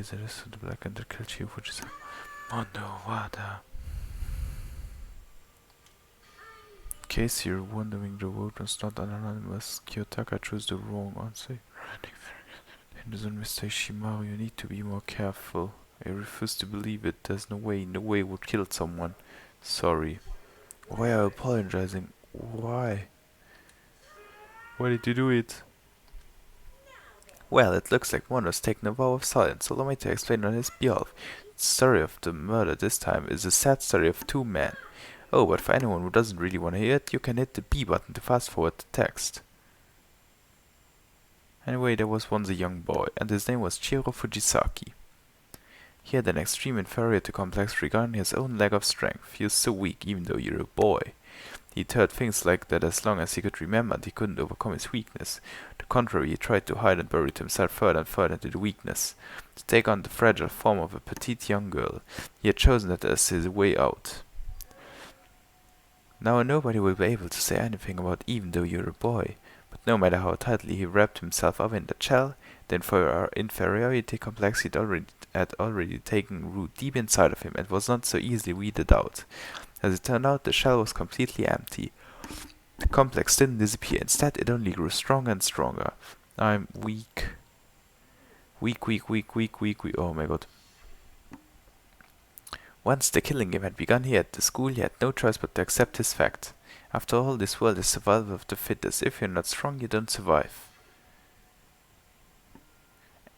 He's arrested the black and the killed Chief, which is Mondo Wada. In case you're wondering, the vote was not anonymous. Kiyotaka chose the wrong answer. Henderson, Mr. Ishimaru, you need to be more careful. I refuse to believe it. There's no way it would kill someone. Sorry. Why are you apologizing? Why? Why did you do it? Well, it looks like one was taking a vow of silence, so allow me to explain on his behalf. The story of the murder this time is a sad story of two men. Oh, but for anyone who doesn't really want to hear it, you can hit the B button to fast forward the text. Anyway, there was once a young boy, and his name was Chiro Fujisaki. He had an extreme inferiority complex regarding his own lack of strength. He was so weak, even though you're a boy. He'd heard things like that as long as he could remember, and he couldn't overcome his weakness. The contrary, he tried to hide and buried himself further and further into the weakness, to take on the fragile form of a petite young girl. He had chosen that as his way out. Now nobody will be able to say anything about even though you're a boy, but no matter how tightly he wrapped himself up in the shell, the inferiority complex had already taken root deep inside of him and was not so easily weeded out. As it turned out, the shell was completely empty. The complex didn't disappear, instead it only grew stronger and stronger. I'm weak. Weak, oh my god. Once the killing game had begun here at the school, he had no choice but to accept his fact. After all, this world is survival of the fittest. If you're not strong, you don't survive.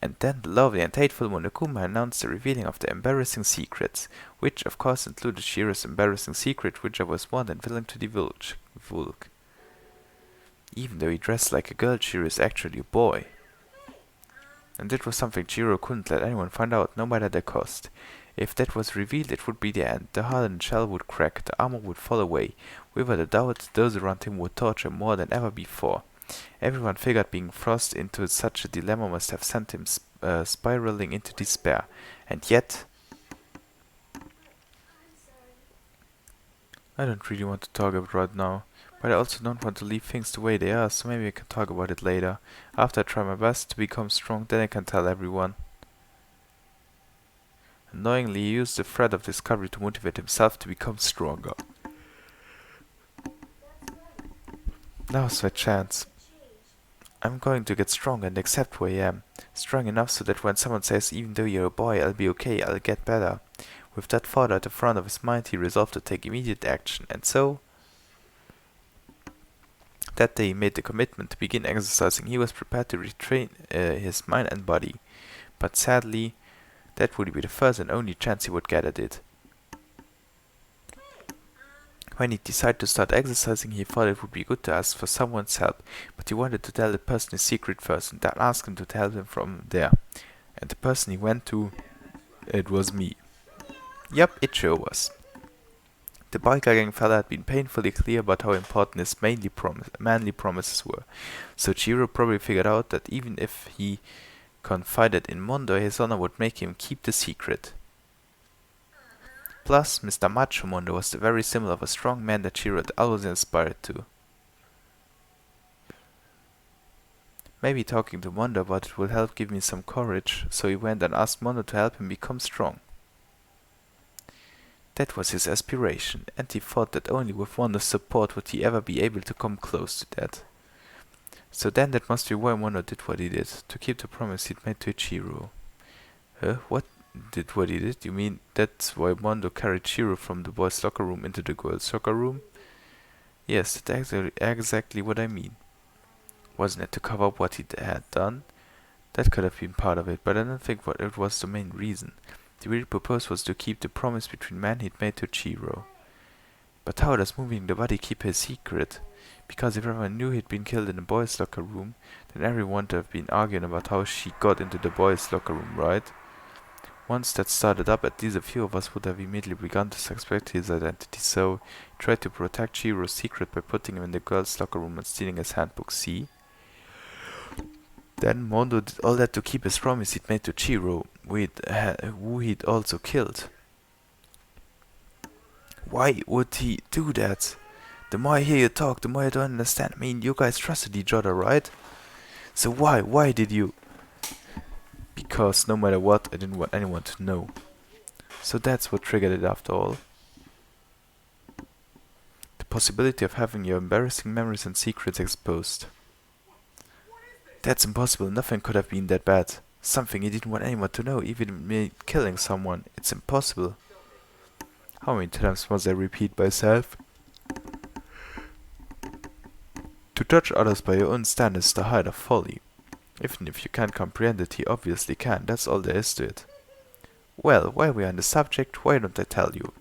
And then the lovely and hateful Monokuma announced the revealing of the embarrassing secrets, which of course included Shiro's embarrassing secret, which I was more than willing to divulge. Even though he dressed like a girl, Shiro is actually a boy. And it was something Shiro couldn't let anyone find out, no matter the cost. If that was revealed, it would be the end. The hardened shell would crack, the armor would fall away. Without a doubt, those around him would torture more than ever before. Everyone figured being thrust into such a dilemma must have sent him spiraling into despair. And yet... I don't really want to talk about it right now, but I also don't want to leave things the way they are, so maybe I can talk about it later. After I try my best to become strong, then I can tell everyone. Annoyingly, he used the threat of discovery to motivate himself to become stronger. Now's my chance. I'm going to get strong and accept who I am. Strong enough so that when someone says, even though you're a boy, I'll be okay, I'll get better. With that thought at the front of his mind, he resolved to take immediate action, and so... That day he made the commitment to begin exercising. He was prepared to retrain his mind and body. But sadly, that would be the first and only chance he would get at it. When he decided to start exercising, he thought it would be good to ask for someone's help, but he wanted to tell the person his secret first and then ask him to help him from there. And the person he went to, it was me. Yup, it sure was. The biker gang fella had been painfully clear about how important his manly promises were, so Chiro probably figured out that even if he confided in Mondo, his honor would make him keep the secret. Plus, Mr. Macho Mondo was the very symbol of a strong man that Chiro had always inspired to. Maybe talking to Mondo about it will help give me some courage, so he went and asked Mondo to help him become strong. That was his aspiration, and he thought that only with Mondo's support would he ever be able to come close to that. So then that must be why Mondo did what he did, to keep the promise he'd made to Ichiro. What he did? You mean that's why Mondo carried Chiro from the boys' locker room into the girls' locker room? Yes, that's exactly what I mean. Wasn't it to cover up what he had done? That could have been part of it, but I don't think it was the main reason. The real purpose was to keep the promise between men he'd made to Chiro. But how does moving the body keep his secret? Because if everyone knew he'd been killed in the boys' locker room, then everyone would have been arguing about how she got into the boys' locker room, right? Once that started up, at least a few of us would have immediately begun to suspect his identity, so he tried to protect Chiro's secret by putting him in the girls' locker room and stealing his handbook, see? Then Mondo did all that to keep his promise he'd made to Chiro, who he'd also killed. Why would he do that? The more I hear you talk, the more I don't understand. I mean, you guys trusted each other, right? So why did you? because no matter what, I didn't want anyone to know. So that's what triggered it after all. The possibility of having your embarrassing memories and secrets exposed. That's impossible, nothing could have been that bad. Something you didn't want anyone to know, even me killing someone. It's impossible. How many times must I repeat myself? To judge others by your own standards is the height of folly. Even if you can't comprehend it, he obviously can, that's all there is to it. Well, while we're on the subject, why don't I tell you?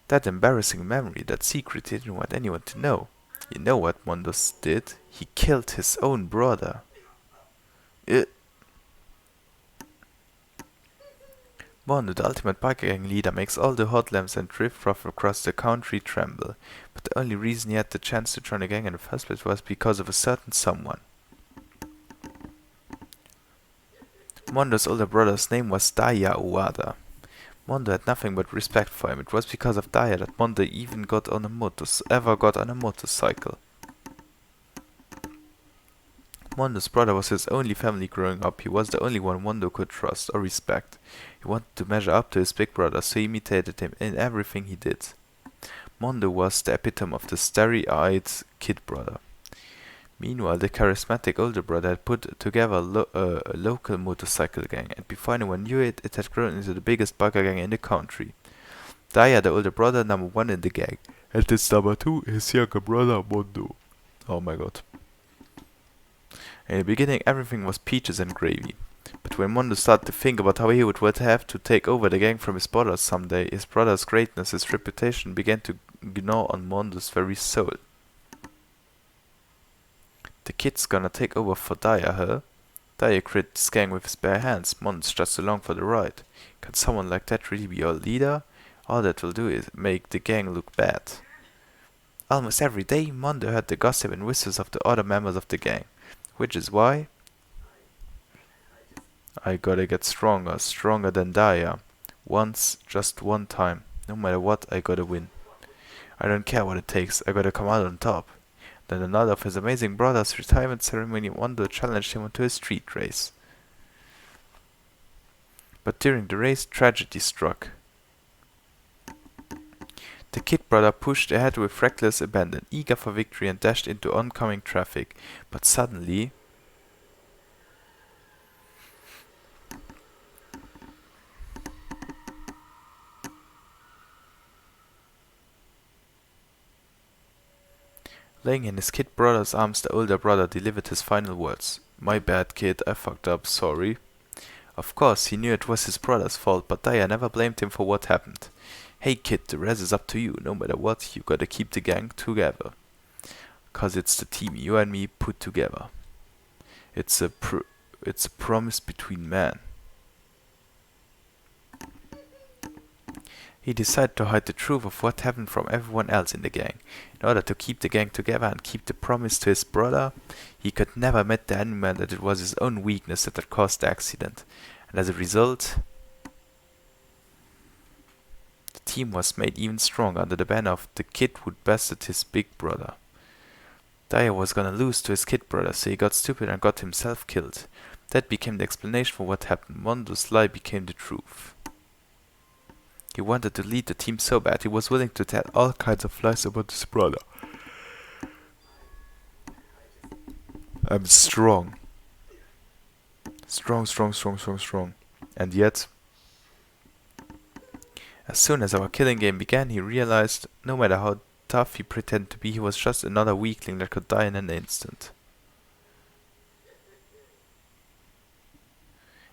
That embarrassing memory, that secret he didn't want anyone to know. You know what Mondos did? He killed his own brother. Mondo, the ultimate biker gang leader, makes all the hot lamps and riffraff across the country tremble. But the only reason he had the chance to join the gang in the first place was because of a certain someone. Mondo's older brother's name was Daya Owada. Mondo had nothing but respect for him. It was because of Daya that Mondo even got on a motorcycle. Mondo's brother was his only family growing up. He was the only one Mondo could trust or respect. He wanted to measure up to his big brother, so he imitated him in everything he did. Mondo was the epitome of the starry-eyed kid brother. Meanwhile, the charismatic older brother had put together a local motorcycle gang, and before anyone knew it, it had grown into the biggest biker gang in the country. Daya, the older brother, number one in the gang, and his number two, his younger brother, Mondo. Oh my god. In the beginning, everything was peaches and gravy. But when Mondo started to think about how he would have to take over the gang from his brother someday, his brother's greatness, his reputation began to gnaw on Mondo's very soul. The kid's gonna take over for Daya, huh? Daya created this gang with his bare hands. Mondo's just along for the ride. Can someone like that really be your leader? All that will do is make the gang look bad. Almost every day, Mondo heard the gossip and whispers of the other members of the gang. Which is why I gotta get stronger than Daya. Once, just one time. No matter what, I gotta win. I don't care what it takes, I gotta come out on top. Then the night of his amazing brother's retirement ceremony, Mondo challenged him onto a street race. But during the race, tragedy struck. The kid brother pushed ahead with reckless abandon, eager for victory, and dashed into oncoming traffic. But suddenly, laying in his kid brother's arms, the older brother delivered his final words. "My bad, kid, I fucked up, sorry." Of course, he knew it was his brother's fault, but Daya never blamed him for what happened. "Hey kid, the rest is up to you. No matter what, you gotta keep the gang together. 'Cause it's the team you and me put together. It's a promise between men." He decided to hide the truth of what happened from everyone else in the gang. In order to keep the gang together and keep the promise to his brother, he could never admit to anyone that it was his own weakness that had caused the accident. And as a result, the team was made even stronger under the banner of the kid who'd bested his big brother. Daya was gonna lose to his kid brother, so he got stupid and got himself killed. That became the explanation for what happened. Mondo's lie became the truth. He wanted to lead the team so bad, he was willing to tell all kinds of lies about his brother. "I'm strong. Strong. And yet, as soon as our killing game began, he realized, no matter how tough he pretended to be, he was just another weakling that could die in an instant.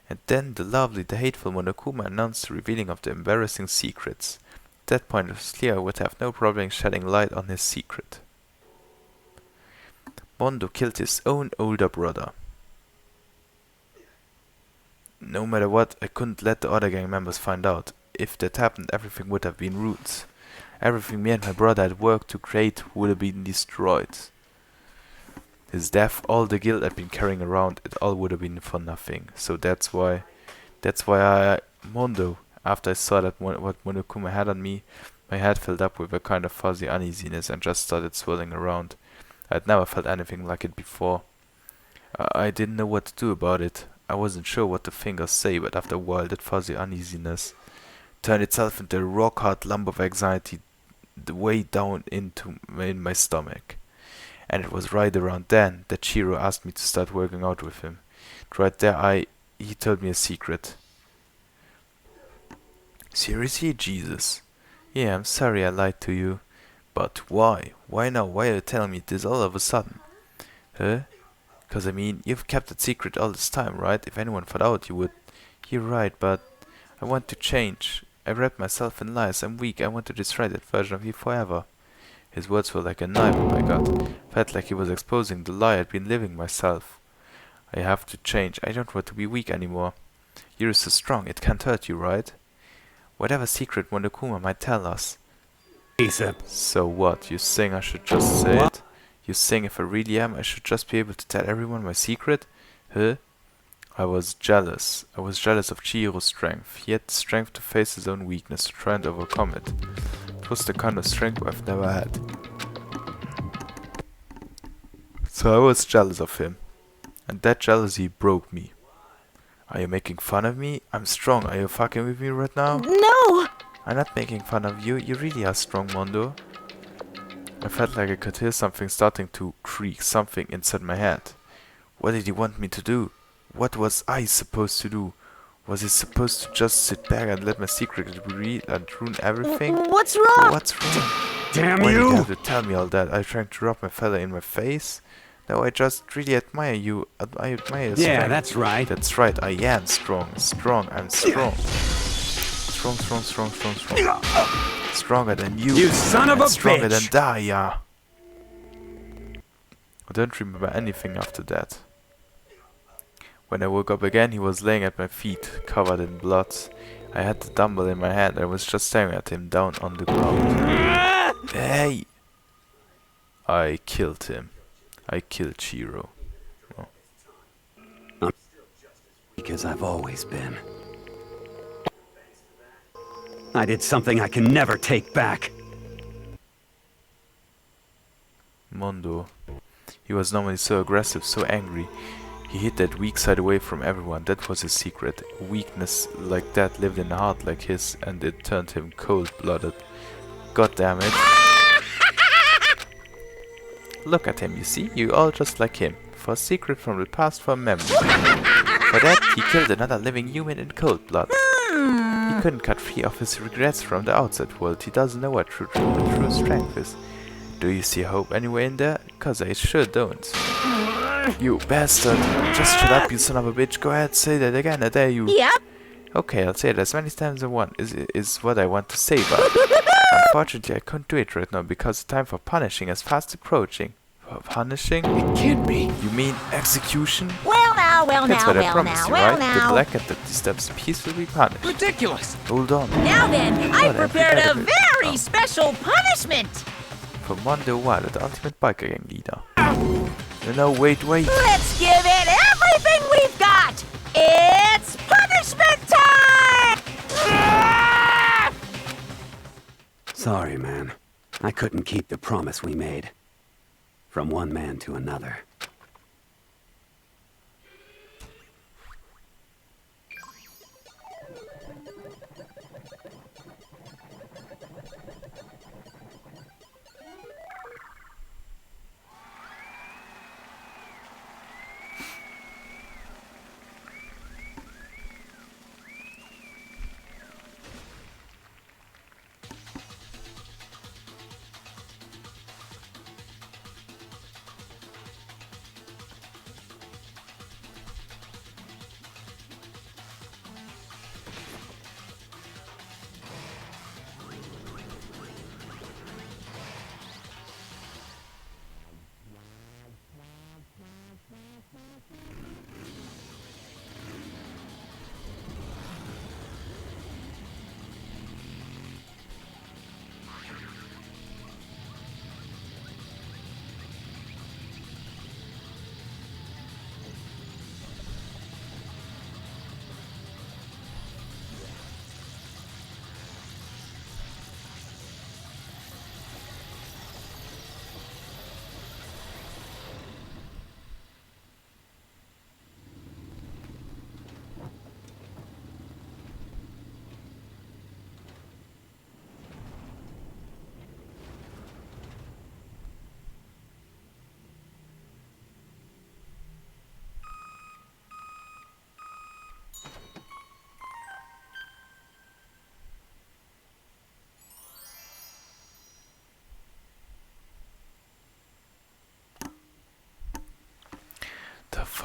And then the hateful Monokuma announced the revealing of the embarrassing secrets. At that point it was clear I would have no problem shedding light on his secret. Mondo killed his own older brother. No matter what, I couldn't let the other gang members find out. If that happened, everything would have been ruined. Everything me and my brother had worked to create would have been destroyed. His death, all the guilt I'd been carrying around, it all would have been for nothing. So that's why Mondo, after I saw that what Monokuma had on me, my head filled up with a kind of fuzzy uneasiness and just started swirling around. I'd never felt anything like it before. I didn't know what to do about it. I wasn't sure what the fingers say, but after a while that fuzzy uneasiness turned itself into a rock-hard lump of anxiety way down in my stomach. And it was right around then that Chiro asked me to start working out with him. Right there he told me a secret. Seriously, Jesus? Yeah, I'm sorry I lied to you. But why? Why now? Why are you telling me this all of a sudden? Huh? 'Cause I mean, you've kept it secret all this time, right? If anyone found out, you would. You're right, but I want to change. I wrapped myself in lies. I'm weak. I want to destroy that version of you forever. His words were like a knife in my gut. Felt like he was exposing the lie I'd been living myself. I have to change. I don't want to be weak anymore. You're so strong. It can't hurt you, right? Whatever secret Monokuma might tell us. So what? You think I should just say it? You think if I really am, I should just be able to tell everyone my secret? Huh? I was jealous. I was jealous of Chihiro's strength. He had the strength to face his own weakness, to try and overcome it. It was the kind of strength I've never had. So I was jealous of him. And that jealousy broke me. Are you making fun of me? I'm strong. Are you fucking with me right now? No! I'm not making fun of you. You really are strong, Mondo. I felt like I could hear something starting to creak, something inside my head. What did he want me to do? What was I supposed to do? Was I supposed to just sit back and let my secret be real and ruin everything? What's wrong? What's wrong? Damn Why did you you! have to tell me all that? Are you trying to rub my feather in my face? No, I just really admire you. I admire your strength. Yeah, that's right. That's right, I am strong. Strong, I'm strong. Strong. Stronger than you. You son of a Stronger than bitch! Daya. I don't remember anything after that. When I woke up again, he was laying at my feet, covered in blood. I had the dumbbell in my hand and I was just staring at him down on the ground. Hey! I killed him. I killed Chiro. Because I've always been. I did something I can never take back. Mondo. He was normally so aggressive, so angry. He hid that weak side away from everyone. That was his secret. A weakness like that lived in a heart like his, and it turned him cold-blooded. God damn it. Look at him, you see? You're all just like him. For a secret from the past, for a memory. For that, he killed another living human in cold blood. He couldn't cut free of his regrets from the outside world. He doesn't know what true strength is. Do you see hope anywhere in there? 'Cause I sure don't. You bastard! Just shut up, you son of a bitch. Go ahead, say that again, I dare you. Yep. Okay, I'll say it as many times as I want, is what I want to say, but unfortunately I can't do it right now because the time for punishing is fast approaching. For punishing? It can't be. You mean execution? Well now, That's what I promised you, right? The black cat that steps peace will be punished. Ridiculous! Hold on. Now then, I Whatever, prepared a whatever. very special punishment. For Mondo Wilder, the ultimate biker gang leader. No, wait. Let's give it everything we've got. It's punishment time! Sorry, man. I couldn't keep the promise we made. From one man to another.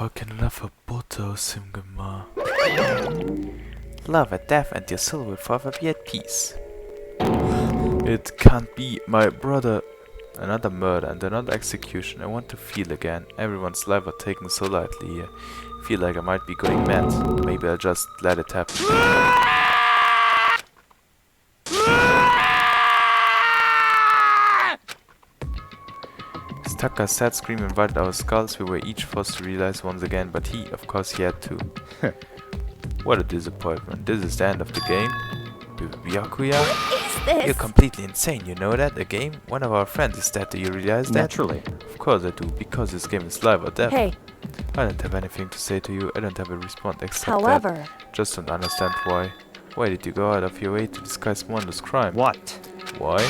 fucking love Butter aus ihm gemacht. Love and death and your soul will forever be at peace. It can't be, my brother. Another murder and another execution. I want to feel again. Everyone's life are taken so lightly here. Feel like I might be going mad. Maybe I'll just let it happen. Tucker's sad scream invited our skulls. We were each forced to realize once again, but he, of course, he had to. What a disappointment. This is the end of the game. Byakuya? This. You're completely insane, you know that? A game? One of our friends is dead, do you realize that? Naturally. Of course I do, because this game is live or death. Hey, I don't have anything to say to you, I don't have a response except however, that. Just don't understand why. Why did you go out of your way to disguise Mondo's crime? What? Why?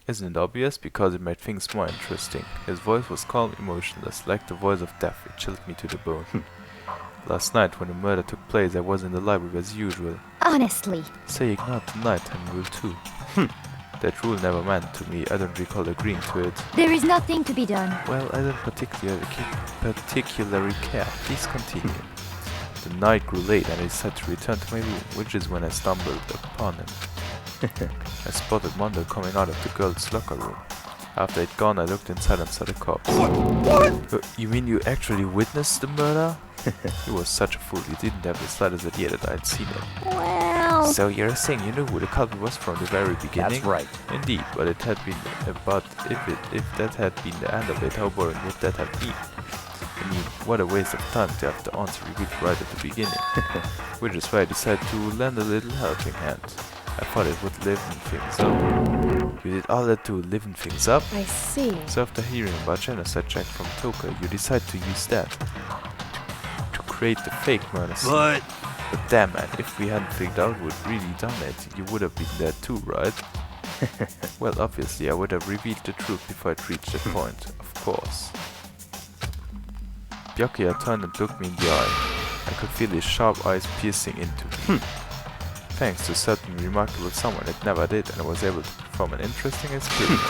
Isn't it obvious? Because it made things more interesting. His voice was calm, emotionless, like the voice of death. It chilled me to the bone. Last night, when the murder took place, I was in the library as usual. honestly, So you ignored the nighttime rule too. That rule never meant to me. I don't recall agreeing to it. there is nothing to be done. Well, I don't particularly care. Please continue. The night grew late and I decided to return to my room, which is when I stumbled upon him. I spotted Mondo coming out of the girls' locker room. After he'd gone, I looked inside and saw the corpse. What? You mean you actually witnessed the murder? He was such a fool, he didn't have the slightest idea that I'd seen it. Well, So you're saying you knew who the culprit was from the very beginning? That's right. Indeed, but it had been. But if that had been the end of it, how boring would that have been? I mean, what a waste of time to have the answer revealed right at the beginning. Which is why I decided to lend a little helping hand. I thought it would liven things up. You did all that to liven things up? I see. So after hearing about genocide check from Toka, you decide to use that to create the fake murder scene. But damn man, if we hadn't figured out who had really done it, you would have been there too, right? Well, obviously I would have revealed the truth before it reached that point, of course. Byakuya turned and looked me in the eye. I could feel his sharp eyes piercing into me. Thanks to certain remarkable someone it never did, and I was able to perform an interesting experiment.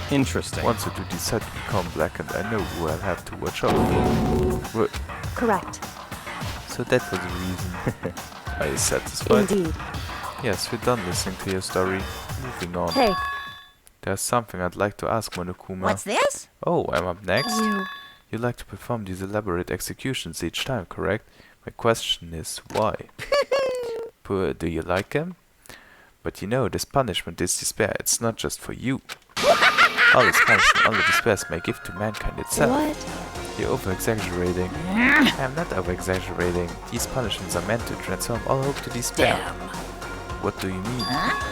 interesting. Once I do decide to become blackened, I know who I'll have to watch out for. Correct. So that was the reason. Are you satisfied? Indeed. Yes, we're done listening to your story. Moving on. Hey, There's something I'd like to ask Monokuma. What's this? Oh, I'm up next? you. You like to perform these elaborate executions each time, correct? My question is, why? Do you like them? But you know, this punishment, this despair, it's not just for you. All this punishment, all the despairs may give to mankind itself. What? You're over-exaggerating. I'm not over-exaggerating. These punishments are meant to transform all hope to despair. Damn. What do you mean? Huh?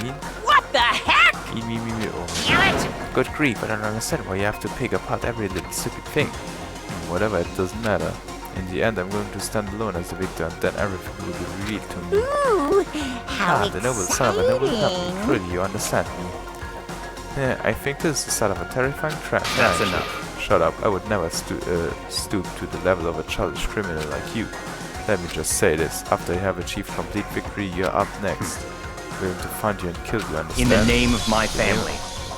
Mean? What the heck? Mean. Oh. Damn it! Good grief, I don't understand why you have to pick apart every little stupid thing. Whatever, it doesn't matter. In the end, I'm going to stand alone as the victor, and then everything will be revealed to me. Ooh, how The noble son of a noble family. exciting! Truly, you understand me. Yeah, I think this is the start of a terrifying trap. That's Yeah, enough. Shut up, I would never stoop to the level of a childish criminal like you. Let me just say this, after you have achieved complete victory, you're up next. We're going to find you and kill you, understand? In the name of my family.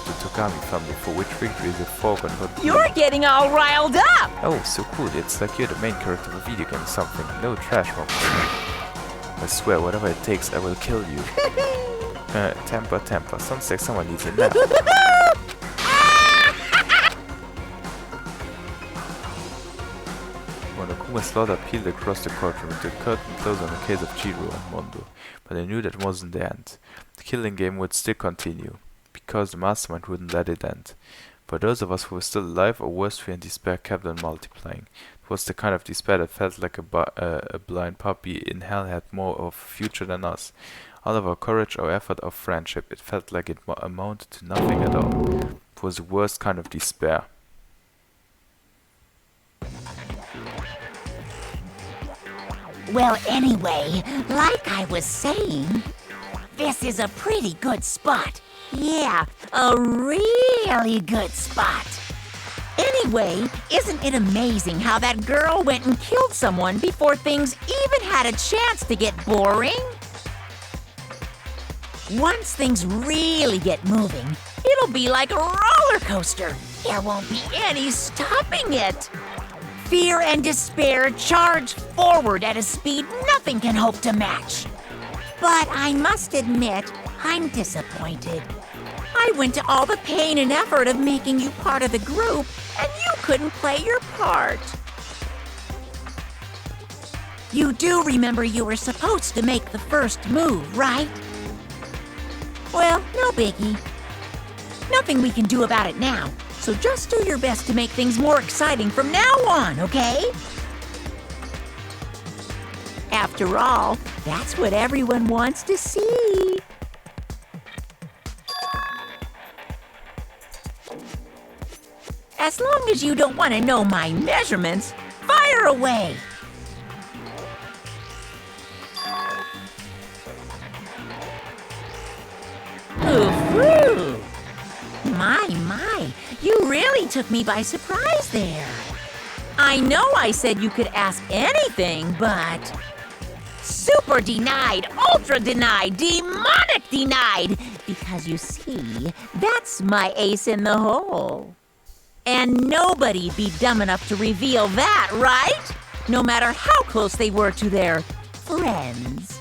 The Togami family, for which victory is a foregone conclusion. You're getting all riled up! Oh, so cool, it's like you're the main character of a video game or something. No trash mom. I swear, whatever it takes, I will kill you. Temper. Sounds like someone needs a nap. Monokuma's slaughter peeled across the courtroom with the curtain closed on the case of Jiro and Mondo. But I knew that wasn't the end. The killing game would still continue, because the mastermind wouldn't let it end. For those of us who were still alive, our worst fear and despair kept on multiplying. It was the kind of despair that felt like a blind puppy in hell had more of a future than us. All of our courage, our effort, our friendship, it felt like it amounted to nothing at all. It was the worst kind of despair. Well, anyway, like I was saying, this is a pretty good spot. Yeah, a really good spot. Anyway, isn't it amazing how that girl went and killed someone before things even had a chance to get boring? Once things really get moving, it'll be like a roller coaster. There won't be any stopping it. Fear and despair charge forward at a speed nothing can hope to match. But I must admit, I'm disappointed. I went to all the pain and effort of making you part of the group, and you couldn't play your part. You do remember you were supposed to make the first move, right? Well, no biggie. Nothing we can do about it now, so just do your best to make things more exciting from now on, okay? After all, that's what everyone wants to see. As long as you don't want to know my measurements, fire away! Ooh, my, you really took me by surprise there. I know I said you could ask anything, but... Super denied, ultra denied, demonic denied! Because you see, that's my ace in the hole. And nobody'd be dumb enough to reveal that, right? No matter how close they were to their friends.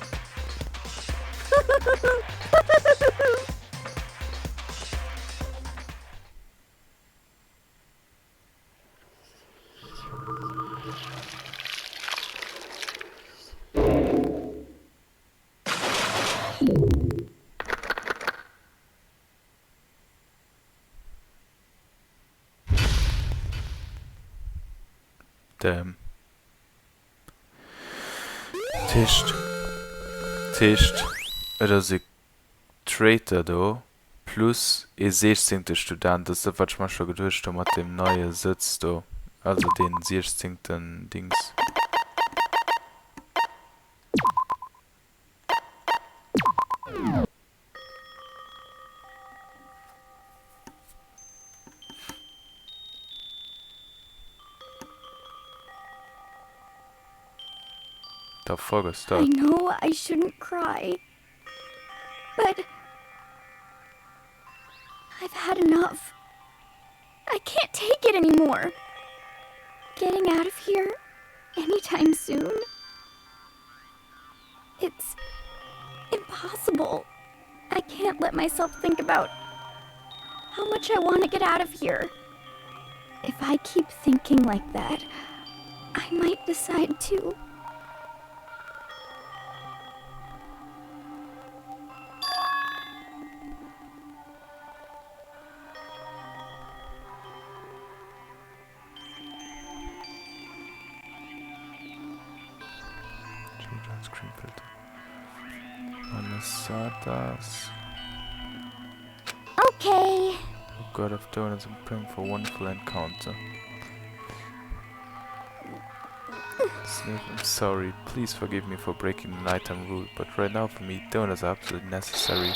Damn. Tischt. Oder se Traitor do. Plus 16. Student, das ist was ich schon gedurcht mit dem neuen Sitz do. Also den 16. Dings. The fuck is I that? know I shouldn't cry, but I've had enough. I can't take it anymore. Getting out of here anytime soon, it's impossible. I can't let myself think about how much I want to get out of here. If I keep thinking like that, I might decide to. Okay. God of Donuts and praying for wonderful encounter. Sniff, I'm sorry. Please forgive me for breaking the nighttime rule, but right now for me, donuts are absolutely necessary.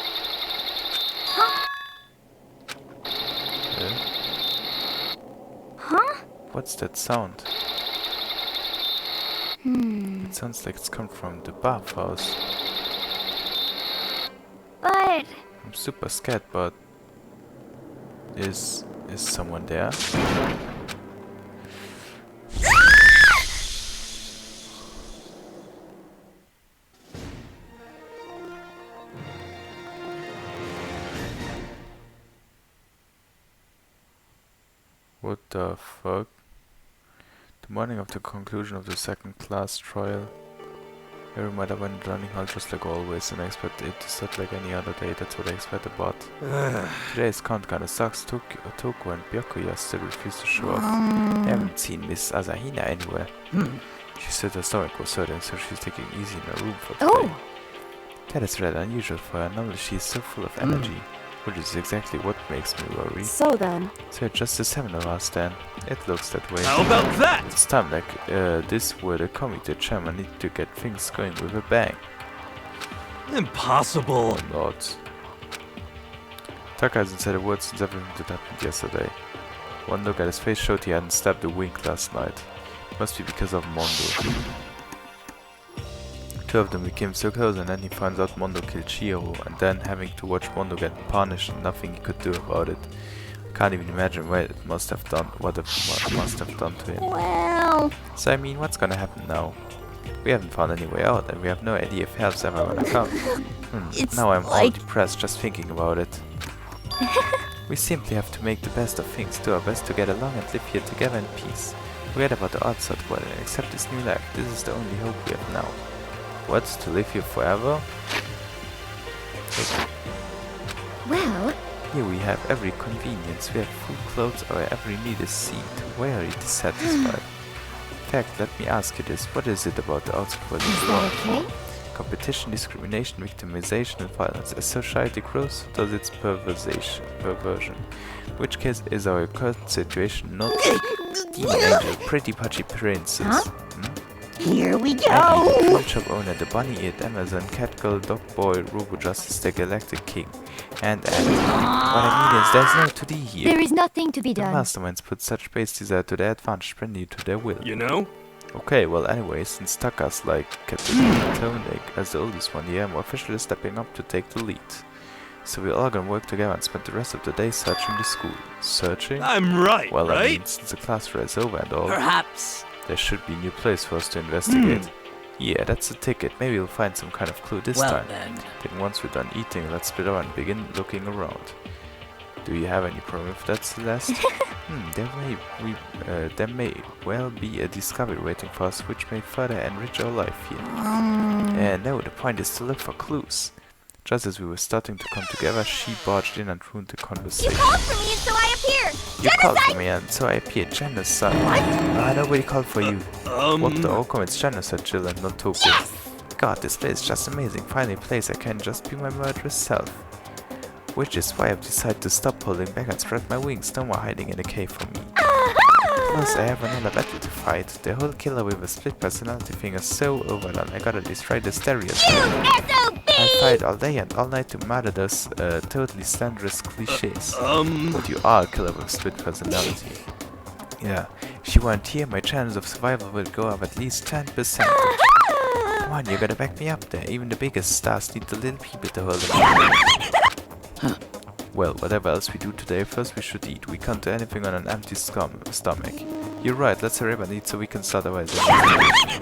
Huh? What's that sound? It sounds like it's come from the bathhouse. But I'm super scared, but is someone there? What the fuck? The morning of the conclusion of the second class trial. Every night went running hard just like always, and I expected it to start like any other day. That's what I expected, but today's count kinda sucks. Toko and Byakuya still refuse to show up. I haven't seen Miss Asahina anywhere. She said her stomach was hurting, so she's taking it easy in her room for today. oh, That is rather unusual for her. Normally she's so full of energy, which is exactly what makes me worry. So then, So just the 7 of us then. It looks that way. How about that? It's time like this where the committee chairman need to get things going with a bang. Impossible. Oh lord. Taka hasn't said a word since everything that happened yesterday. One look at his face showed he hadn't stabbed a wink last night. Must be because of Mondo. Two of them became so close, and then he finds out Mondo killed Chihiro, and then having to watch Mondo get punished and nothing he could do about it. I Can't even imagine what it must have done to him. Well, So I mean, what's gonna happen now? We haven't found any way out, and we have no idea if help's ever gonna come. It's Now I'm all like- depressed just thinking about it. We simply have to make the best of things, do our best to get along and live here together in peace. Forget about the outside world and accept this new life. This is the only hope we have now. What's to live here forever? well, Here we have every convenience. We have food, clothes, our every need is seen. Why are you dissatisfied? In fact, let me ask you this. What is it about the outside world is that's that wrong? okay? Competition, discrimination, victimization, and violence. As society grows, does its perversion. In which case is our current situation not demon angel, pretty patchy princess? Huh? Here we Andy, go. the print shop owner, the bunny-eared Amazon, Catgirl, Dog Boy, Robo Justice, the Galactic King, and Andy. What I mean is, there's no 2D here. There is nothing to be The done. masterminds put such base desire to their advantage, bending to their will. You know? Okay, well anyway, since Taka's like Tonic as the oldest one here, I'm officially stepping up to take the lead. So we're all gonna work together and spend the rest of the day searching the school. Searching? I'm right, Well, I right? mean, since the class fair is over and all, Perhaps. there should be a new place for us to investigate. Yeah, that's the ticket. Maybe we'll find some kind of clue this Well time. then. Then once we're done eating, let's split up and begin looking around. Do you have any problem with that, Celeste? There may well be a discovery waiting for us which may further enrich our life here. No, the point is to look for clues. Just as we were starting to come together, she barged in and ruined the conversation. Called for me and so I appear. You called for me and so I appeared. Genocide. What? Nobody called for you. What the? How come it's genocide, Jill, and not Tokyo? God, this place is just amazing. Finally a place I can just be my murderous self. Which is why I've decided to stop holding back and spread my wings. No more hiding in a cave for me. Plus, I have another battle to fight. The whole killer with a split personality thing is so overdone. I gotta destroy the stereotype. I fight all day and all night to murder those totally slanderous cliches. But you are a killer with a split personality. Yeah, if you weren't here, my chances of survival would go up at least 10%. Come on, you gotta back me up there. Even the biggest stars need the little people to hold them. Well, whatever else we do today, first we should eat. We can't do anything on an empty stomach. You're right, let's hurry up and eat so we can start our investigation.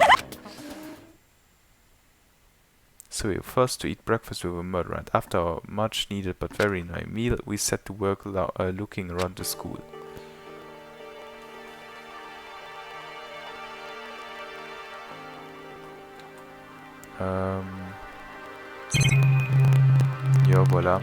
So we were first to eat breakfast with a murderer, and after our much needed but very annoying meal, we set to work looking around the school. Ja, voilà.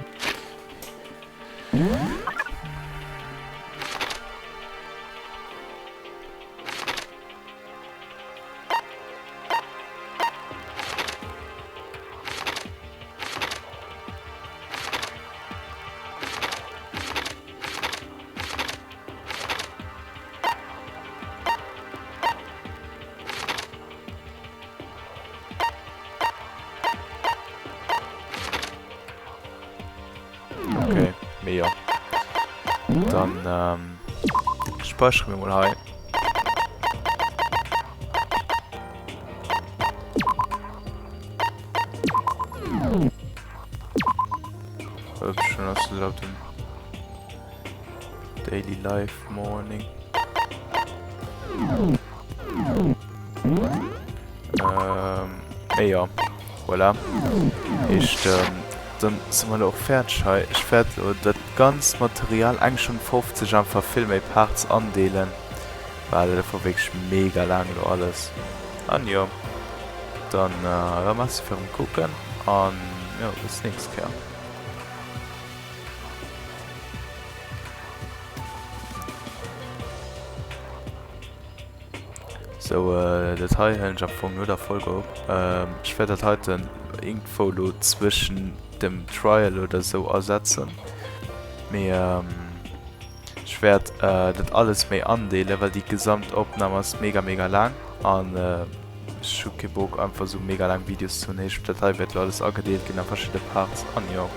Okay, mehr. Dann speichern wir mal ein. Schon aus dem Daily Life Morning. Ja, voilà. Dann sind wir auch fertig. Ich werde das ganze Material eigentlich schon 50 Jahre verfilmen, Parts andelen. Weil das war wirklich mega lang alles. Und ja, dann machst du für den Gucken. Und ja, bis nächstes Mal. So, das hier ich von nur der Folge ab. Ich werde das heute irgendwo zwischen dem Trial oder so ersetzen. Mir ich werde das alles mehr andelen, weil die Gesamtaufnahme ist mega lang. Und ich habe keinen Bock einfach so mega lang Videos zu nehmen. Das wird alles angedeelt in verschiedene Parts. Und ja.